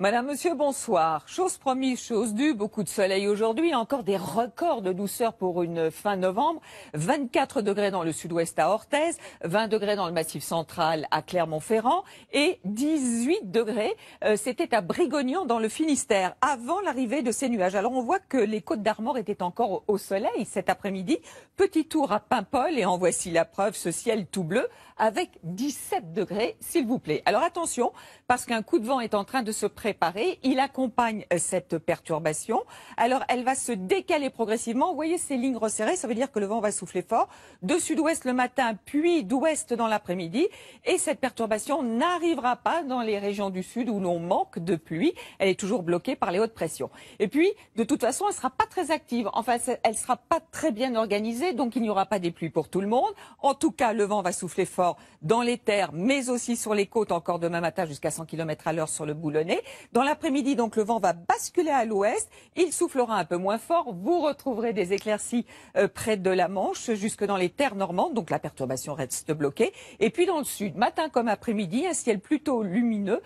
Madame, monsieur, bonsoir. Chose promise, chose due, beaucoup de soleil aujourd'hui, encore des records de douceur pour une fin novembre. 24 degrés dans le sud-ouest à Orthez, 20 degrés dans le massif central à Clermont-Ferrand et 18 degrés, c'était à Brigognan dans le Finistère, avant l'arrivée de ces nuages. Alors on voit que les Côtes d'Armor étaient encore au soleil cet après-midi. Petit tour à Paimpol et en voici la preuve, ce ciel tout bleu avec 17 degrés, s'il vous plaît. Alors attention, parce qu'un coup de vent est en train de se préparer. Il accompagne cette perturbation. Alors, elle va se décaler progressivement. Vous voyez ces lignes resserrées, ça veut dire que le vent va souffler fort. De sud-ouest le matin, puis d'ouest dans l'après-midi. Et cette perturbation n'arrivera pas dans les régions du sud où l'on manque de pluie. Elle est toujours bloquée par les hautes pressions. Et puis, de toute façon, elle ne sera pas très active. Enfin, elle ne sera pas très bien organisée, donc il n'y aura pas des pluies pour tout le monde. En tout cas, le vent va souffler fort dans les terres, mais aussi sur les côtes, encore demain matin jusqu'à 100 km à l'heure sur le Boulonnais. Dans l'après-midi, donc, le vent va basculer à l'ouest. Il soufflera un peu moins fort. Vous retrouverez des éclaircies près de la Manche, jusque dans les terres normandes. Donc, la perturbation reste bloquée. Et puis, dans le sud, matin comme après-midi, un ciel plutôt lumineux.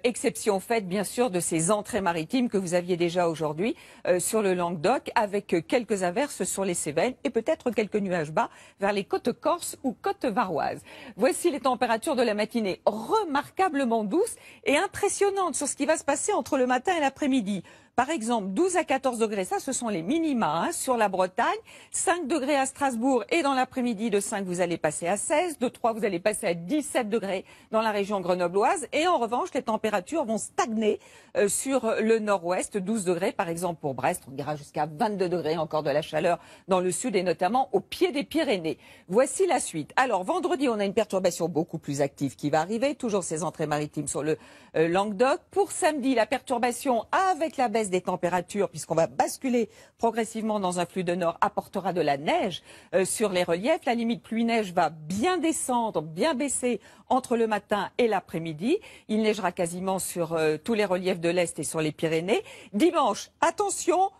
Exception faite, bien sûr, de ces entrées maritimes que vous aviez déjà aujourd'hui sur le Languedoc, avec quelques averses sur les Cévennes et peut-être quelques nuages bas vers les côtes corses ou côtes varoises. Voici les températures de la matinée, remarquablement douces et impressionnantes sur ce qui va se passer entre le matin et l'après-midi. Par exemple, 12 à 14 degrés, ça ce sont les minima sur la Bretagne. 5 degrés à Strasbourg et dans l'après-midi de 5 vous allez passer à 16. De 3 vous allez passer à 17 degrés dans la région grenobloise. Et en revanche, les températures vont stagner sur le nord-ouest. 12 degrés par exemple pour Brest. On ira jusqu'à 22 degrés, encore de la chaleur dans le sud et notamment au pied des Pyrénées. Voici la suite. Alors vendredi, on a une perturbation beaucoup plus active qui va arriver. Toujours ces entrées maritimes sur le Languedoc. Pour samedi, la perturbation avec la baisse des températures, puisqu'on va basculer progressivement dans un flux de nord, apportera de la neige sur les reliefs. La limite pluie-neige va bien descendre, bien baisser entre le matin et l'après-midi. Il neigera quasiment sur tous les reliefs de l'Est et sur les Pyrénées. Dimanche, attention,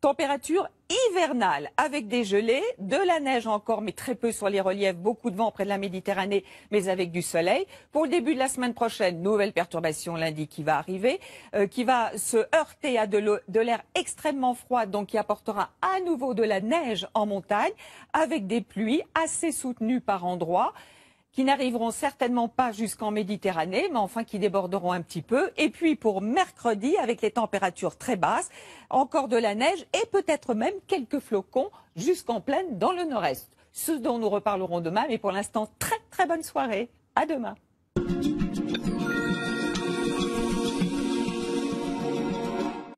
température hivernale avec des gelées, de la neige encore, mais très peu sur les reliefs, beaucoup de vent près de la Méditerranée, mais avec du soleil. Pour le début de la semaine prochaine, nouvelle perturbation lundi qui va arriver, qui va se heurter à de l'air extrêmement froid, donc qui apportera à nouveau de la neige en montagne, avec des pluies assez soutenues par endroits, qui n'arriveront certainement pas jusqu'en Méditerranée, mais enfin qui déborderont un petit peu. Et puis pour mercredi, avec les températures très basses, encore de la neige et peut-être même quelques flocons jusqu'en plaine dans le nord-est. Ce dont nous reparlerons demain, mais pour l'instant, très très bonne soirée. À demain.